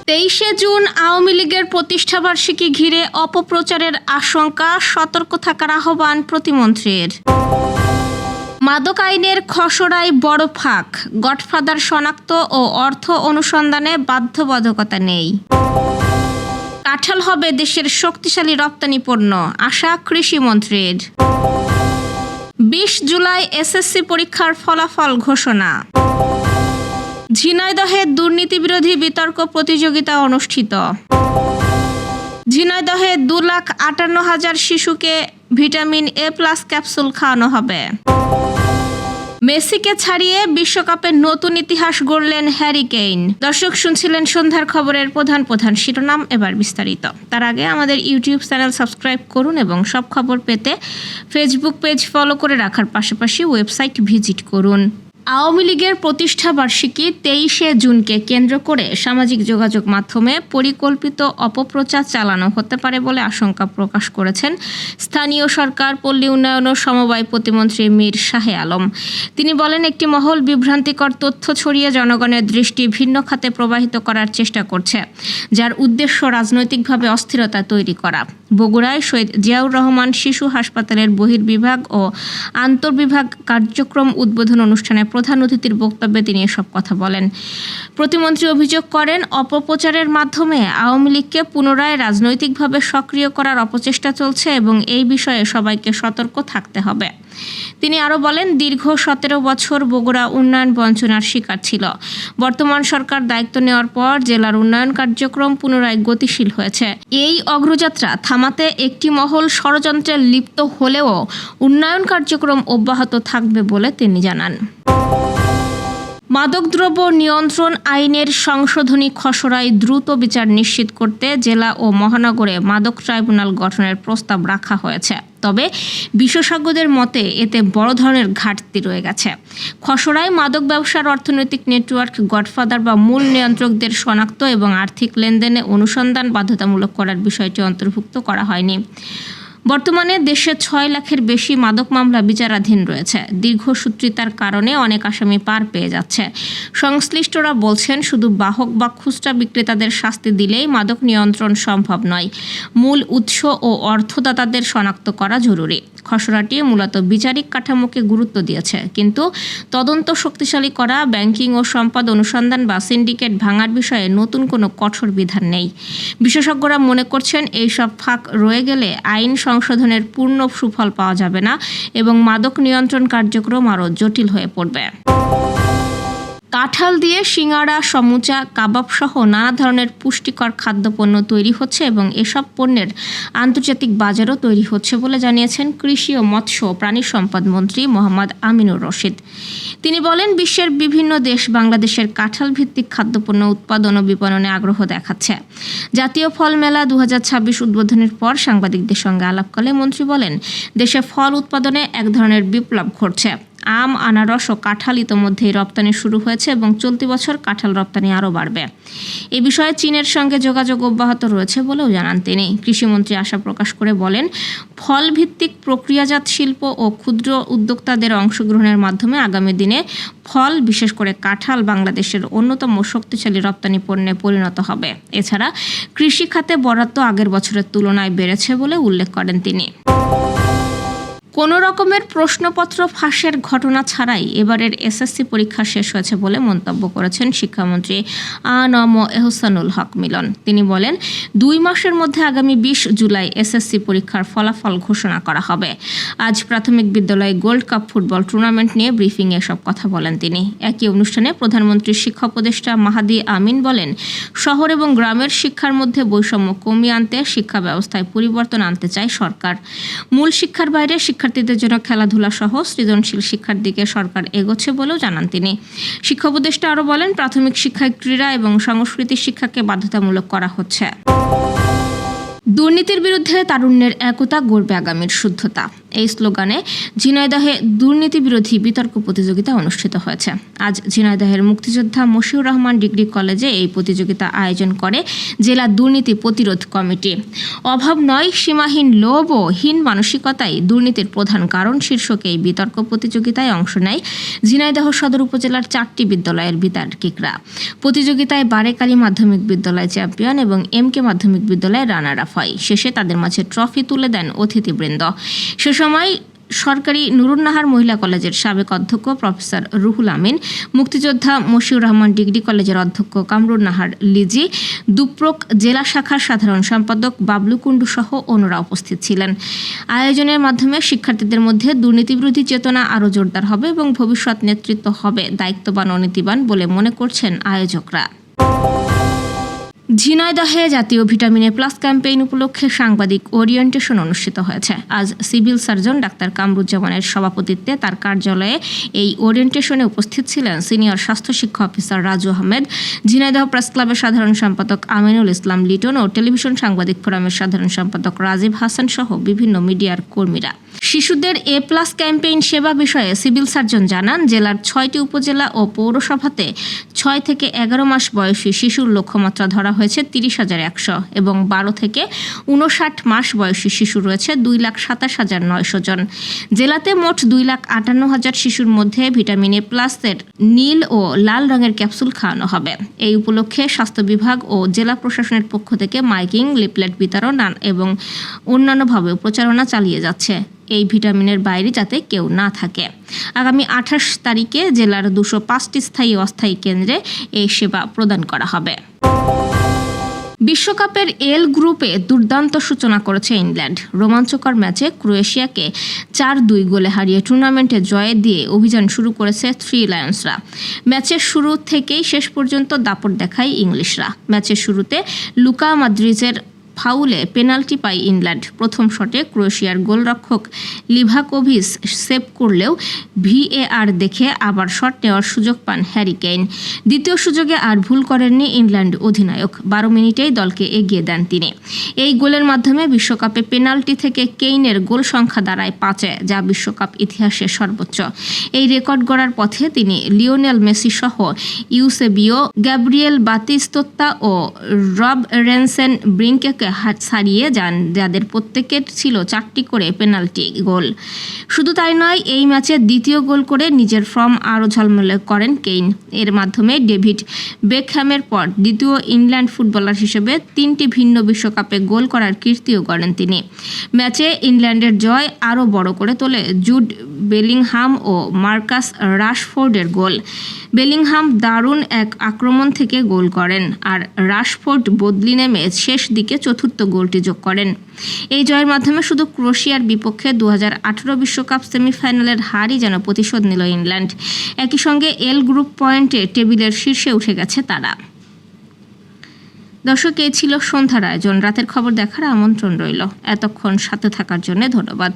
23শে June Awami লীগের প্রতিষ্ঠাবার্ষিকী ঘিরে অপপ্রচারের আশঙ্কা, সতর্ক থাকার আহ্বান প্রতিমন্ত্রীর। মাদক আইনের খসড়ায় বড় ফাঁক, গডফাদার শনাক্ত ও অর্থ অনুসন্ধানে বাধ্যবাধকতা নেই। কাঁঠাল হবে দেশের শক্তিশালী রপ্তানি পণ্য, আশা কৃষিমন্ত্রীর। 20 জুলাই এসএসসি পরীক্ষার ফলাফল ঘোষণা। ঝিনাইদহে দুর্নীতিবিরোধী বিতর্ক প্রতিযোগিতা অনুষ্ঠিত। ঝিনাইদহে 2,58,000 শিশুকে ভিটামিন A+ ক্যাপসুল খাওয়ানো হবে। মেসিকে ছাড়িয়ে বিশ্বকাপে নতুন ইতিহাস গড়লেন হ্যারি কেইন। দর্শক, শুনছিলেন সন্ধ্যার খবরের প্রধান প্রধান শিরোনাম, এবার বিস্তারিত। তার আগে আমাদের ইউটিউব চ্যানেল সাবস্ক্রাইব করুন এবং সব খবর পেতে ফেসবুক পেজ ফলো করে রাখার পাশাপাশি ওয়েবসাইট ভিজিট করুন। আওয়ামী লীগের প্রতিষ্ঠাবার্ষিকী 23শে জুনকে কেন্দ্র করে সামাজিক যোগাযোগ মাধ্যমে পরিকল্পিত অপপ্রচার চালানো হতে পারে বলে আশঙ্কা প্রকাশ করেছেন স্থানীয় সরকার, পল্লী উন্নয়ন ও সমবায় প্রতিমন্ত্রী মীর শাহে আলম। তিনি বলেন, একটি মহল বিভ্রান্তিকর তথ্য ছড়িয়ে জনগণের দৃষ্টি ভিন্ন খাতে প্রবাহিত করার চেষ্টা করছে, যার উদ্দেশ্য রাজনৈতিকভাবে অস্থিরতা তৈরি করা। বগুড়ায় শহীদ জিয়াউর রহমান শিশু হাসপাতালের বহির্বিভাগ ও আন্তঃবিভাগ কার্যক্রম উদ্বোধন অনুষ্ঠানে প্রধান অতিথির বক্তব্যে তিনি এসব কথা বলেন। প্রতিমন্ত্রী অভিযোগ করেন, অপপ্রচারের মাধ্যমে আওয়ামী লীগকে পুনরায় রাজনৈতিকভাবে সক্রিয় করার অপচেষ্টা চলছে এবং এই বিষয়ে সবাইকে সতর্ক থাকতে হবে। তিনি আরও বলেন, দীর্ঘ 17 বছর বগুড়া উন্নয়ন বঞ্চনার শিকার ছিল। বর্তমান সরকার দায়িত্ব নেওয়ার পর জেলার উন্নয়ন কার্যক্রম পুনরায় গতিশীল হয়েছে। এই অগ্রযাত্রা থামাতে একটি মহল ষড়যন্ত্রে লিপ্ত হলেও উন্নয়ন কার্যক্রম অব্যাহত থাকবে বলে তিনি জানান। মাদকদ্রব্য নিয়ন্ত্রণ আইনের সংশোধনী খসড়ায় দ্রুত বিচার নিশ্চিত করতে জেলা ও মহানগরে মাদক ট্রাইব্যুনাল গঠনের প্রস্তাব রাখা হয়েছে। তবে বিশেষজ্ঞদের মতে এতে বড় ধরনের ঘাটতি রয়ে গেছে। খসড়ায় মাদক ব্যবসার অর্থনৈতিক নেটওয়ার্ক, গডফাদার বা মূল নিয়ন্ত্রকদের শনাক্ত এবং আর্থিক লেনদেনে অনুসন্ধান বাধ্যতামূলক করার বিষয়টি অন্তর্ভুক্ত করা হয়নি। বর্তমানে দেশে 6 লাখের বেশি মাদক মামলা বিচারাধীন রয়েছে। দীর্ঘসূত্রিতার কারণে অনেক আসামি পার পেয়ে যাচ্ছে। সংশ্লিষ্টরা বলছেন, শুধু বাহক বা খুচরা বিক্রেতাদের শাস্তি দিলেই মাদক নিয়ন্ত্রণ সম্ভব নয়, মূল উৎস ও অর্থদাতাদের শনাক্ত করা জরুরি। খসড়াটি মূলত বিচারিক কাঠামোকে গুরুত্ব দিয়েছে, কিন্তু তদন্ত শক্তিশালী করা, ব্যাংকিং ও সম্পদ অনুসন্ধান বা সিন্ডিকেট ভাঙার বিষয়ে নতুন কোনো কঠোর বিধান নেই। বিশেষজ্ঞরা মনে করছেন, এইসব ফাঁক রয়ে গেলে আইন সংশোধনের পূর্ণ সুফল পাওয়া যাবে না এবং মাদক নিয়ন্ত্রণ কার্যক্রম আরও জটিল হয়ে পড়বে। কাঁঠাল দিয়ে সিঙ্গাড়া, সমুচা, কাবাব সহ নানা ধরনের পুষ্টিকর খাদ্যপণ্য তৈরি হচ্ছে এবং এসব পণ্যের আন্তর্জাতিক বাজারও তৈরি হচ্ছে বলে জানিয়েছেন কৃষি ও মৎস্য প্রাণী সম্পদ মন্ত্রী মোহাম্মদ আমিনুর রশিদ। তিনি বলেন, বিশ্বের বিভিন্ন দেশ বাংলাদেশের কাঁঠাল ভিত্তিক খাদ্যপণ্য উৎপাদন ও বিপণনে আগ্রহ দেখাচ্ছে। জাতীয় ফল মেলা 2026 উদ্বোধনের পর সাংবাদিকদের সঙ্গে আলাপকালে মন্ত্রী বলেন, দেশে ফল উৎপাদনে এক ধরনের বিপ্লব ঘটছে। আম, আনারস ও কাঁঠাল ইতোমধ্যেই রপ্তানি শুরু হয়েছে এবং চলতি বছর কাঁঠাল রপ্তানি আরও বাড়বে। এ বিষয়ে চীনের সঙ্গে যোগাযোগ অব্যাহত রয়েছে বলেও জানান তিনি। কৃষিমন্ত্রী আশা প্রকাশ করে বলেন, ফল ভিত্তিক প্রক্রিয়াজাত শিল্প ও ক্ষুদ্র উদ্যোক্তাদের অংশগ্রহণের মাধ্যমে আগামী দিনে ফল, বিশেষ করে কাঁঠাল, বাংলাদেশের অন্যতম শক্তিশালী রপ্তানি পণ্যে পরিণত হবে। এছাড়া কৃষি খাতে বরাদ্দ আগের বছরের তুলনায় বেড়েছে বলে উল্লেখ করেন তিনি। কোনো রকমের প্রশ্নপত্র ফাঁসের ঘটনা ছাড়াই এবারের এসএসসি পরীক্ষা শেষ হয়েছে বলে মন্তব্য করেছেন শিক্ষামন্ত্রী আ.ন.ম এহসানুল হক মিলন। তিনি বলেন, 2 মাসের মধ্যে আগামী 20 জুলাই এসএসসি পরীক্ষার ফলাফল ঘোষণা করা হবে। আজ প্রাথমিক বিদ্যালয়ে গোল্ড কাপ ফুটবল টুর্নামেন্ট নিয়ে ব্রিফিংয়ে এসব কথা বলেন তিনি। একই অনুষ্ঠানে প্রধানমন্ত্রীর শিক্ষা উপদেষ্টা মাহাদি আমিন বলেন, শহর এবং গ্রামের শিক্ষার মধ্যে বৈষম্য কমিয়ে আনতে শিক্ষা ব্যবস্থায় পরিবর্তন আনতে চায় সরকার। মূল শিক্ষার বাইরে শিক্ষার্থীদের জন্য খেলাধুলা সহ সৃজনশীল শিক্ষার দিকে সরকার এগোচ্ছে বলেও জানান তিনি। শিক্ষা উপদেষ্টা আরও বলেন, প্রাথমিক শিক্ষায় ক্রীড়া এবং সংস্কৃতি শিক্ষাকে বাধ্যতামূলক করা হচ্ছে। দুর্নীতির বিরুদ্ধে তারুণ্যের একতা গড়বে আগামীর শুদ্ধতা। এই স্লোগানে ঝিনাইদহে দুর্নীতি বিরোধী বিতর্ক প্রতিযোগিতা অনুষ্ঠিত হয়েছে। আজ ঝিনাইদহের মুক্তিযোদ্ধা মশিউর রহমান ডিগ্রি কলেজে এই প্রতিযোগিতা আয়োজন করে জেলা দুর্নীতি প্রতিরোধ কমিটি। অভাব নয়, সীমাহীন লোভ ও হীন মানসিকতাই দুর্নীতির প্রধান কারণ শীর্ষকে এই বিতর্ক প্রতিযোগিতায় অংশ নেয় ঝিনাইদহ সদর উপজেলার 4টি বিদ্যালয়ের বিতার্কিকরা। প্রতিযোগিতায় বারেকালী মাধ্যমিক বিদ্যালয় চ্যাম্পিয়ন এবং MK মাধ্যমিক বিদ্যালয় রানার আপ হয়। শেষে তাদের মাঝে ট্রফি তুলে দেন অতিথিবৃন্দ। সে সময় সরকারি নুরুন্নাহার মহিলা কলেজের সাবেক অধ্যক্ষ প্রফেসর রুহুল আমিন, মুক্তিযোদ্ধা মশিউর রহমান ডিগ্রি কলেজের অধ্যক্ষ কামরুন নাহার লিজি, দুপ্রক জেলা শাখার সাধারণ সম্পাদক বাবলু কুন্ডু সহ অন্যরা উপস্থিত ছিলেন। আয়োজনের মাধ্যমে শিক্ষার্থীদের মধ্যে দুর্নীতিবিরোধী চেতনা আরও জোরদার হবে এবং ভবিষ্যৎ নেতৃত্ব হবে দায়িত্ববান ও নীতিবান বলে মনে করছেন আয়োজকরা। ঝিনাইদহে জাতীয় ভিটামিন A+ ক্যাম্পেইন উপলক্ষে সাংবাদিক ওরিয়েন্টেশন অনুষ্ঠিত হয়েছে। আজ সিভিল সার্জন ডাক্তার কামরুজ্জামানের সভাপতিত্বে তার কার্যালয়ে এই ওরিয়েন্টেশনে উপস্থিত ছিলেন সিনিয়র স্বাস্থ্য শিক্ষা অফিসার রাজু আহমেদ, ঝিনাইদহ প্রেস ক্লাবের সাধারণ সম্পাদক আমিনুল ইসলাম লিটন ও টেলিভিশন সাংবাদিক ফোরামের সাধারণ সম্পাদক রাজীব হাসান সহ বিভিন্ন মিডিয়ার কর্মীরা। শিশুদের A+ ক্যাম্পেইন সেবা বিষয়ে সিভিল সার্জন জানান, জেলার 6টি উপজেলা ও পৌরসভাতে 6 থেকে 11 মাস বয়সী শিশুর লক্ষ্যমাত্রা ধরা হয়েছে 30,100 এবং 12 থেকে 59 মাস বয়সী শিশু রয়েছে 2,27,900 জন। জেলাতে মোট 2,58,000 শিশুর মধ্যে ভিটামিন A+ এর নীল ও লাল রঙের ক্যাপসুল খাওয়ানো হবে। এই উপলক্ষে স্বাস্থ্য বিভাগ ও জেলা প্রশাসনের পক্ষ থেকে মাইকিং, লিফলেট বিতরণ এবং অন্যান্যভাবে প্রচারণা চালিয়ে যাচ্ছে এই ভিটামিনের বাইরে যাতে কেউ না থাকে। আগামী 28 তারিখে জেলার 205টি স্থায়ী অস্থায়ী কেন্দ্রে এই সেবা প্রদান করা হবে। বিশ্বকাপের এল গ্রুপে দুর্দান্ত সূচনা করেছে ইংল্যান্ড। রোমাঞ্চকর ম্যাচে ক্রোয়েশিয়াকে 4-2 গোলে হারিয়ে টুর্নামেন্টে জয় দিয়ে অভিযান শুরু করেছে থ্রি লায়ন্সরা। ম্যাচের শুরু থেকেই শেষ পর্যন্ত দাপট দেখায় ইংলিশরা। ম্যাচের শুরুতে লুকা মদ্রিচের ফাউলে পেনাল্টি পায় ইংল্যান্ড। প্রথম শটে ক্রোয়েশিয়ার গোলরক্ষক লিভাকোভিচ সেভ করলেও VAR দেখে আবার শট নেওয়ার সুযোগ পান হ্যারি কেইন। দ্বিতীয় সুযোগে আর ভুল করেননি ইংল্যান্ড অধিনায়ক। 12 মিনিটেই দলকে এগিয়ে দেন তিনি। এই গোলের মাধ্যমে বিশ্বকাপে পেনাল্টি থেকে কেইনের গোল সংখ্যা দাঁড়ায় 5, যা বিশ্বকাপ ইতিহাসে সর্বোচ্চ। এই রেকর্ড গড়ার পথে তিনি লিওনেল মেসি সহ ইউসেবিও, গ্যাব্রিয়েল বাতিস্তোত্তা ও রব রেনসেন ব্রিঙ্কেকে ছাড়িয়ে যান, যাদের প্রত্যেকের ছিল 4টি করে পেনাল্টি গোল। শুধু তাই নয়, এই ম্যাচে দ্বিতীয় গোল করে নিজের ফর্ম আরও ঝলমলে করেন কেইন। এর মাধ্যমে ডেভিড বেকহ্যামের পর দ্বিতীয় ইংল্যান্ড ফুটবলার হিসেবে 3টি ভিন্ন বিশ্বকাপে গোল করার কীর্তিও গড়েন তিনি। ম্যাচে ইংল্যান্ডের জয় আরও বড় করে তোলে জুড বেলিংহাম ও মার্কাস রাশফোর্ডের গোল। বেলিংহাম দারুণ এক আক্রমণ থেকে গোল করেন, আর রাশফোর্ড বদলি নেমে শেষ দিকে চতুর্থ গোলটি যোগ করেন। এই জয়ের মাধ্যমে শুধু ক্রোয়েশিয়ার বিপক্ষে 2018 বিশ্বকাপ সেমিফাইনালের হারই যেন প্রতিশোধ নিল ইংল্যান্ড। একই সঙ্গে এল গ্রুপ পয়েন্টে টেবিলের শীর্ষে উঠে গেছে তারা। দর্শক, এই ছিল সন্ধ্যার আয়োজন। রাতের খবর দেখার আমন্ত্রণ রইল। এতক্ষণ সাথে থাকার জন্য ধন্যবাদ।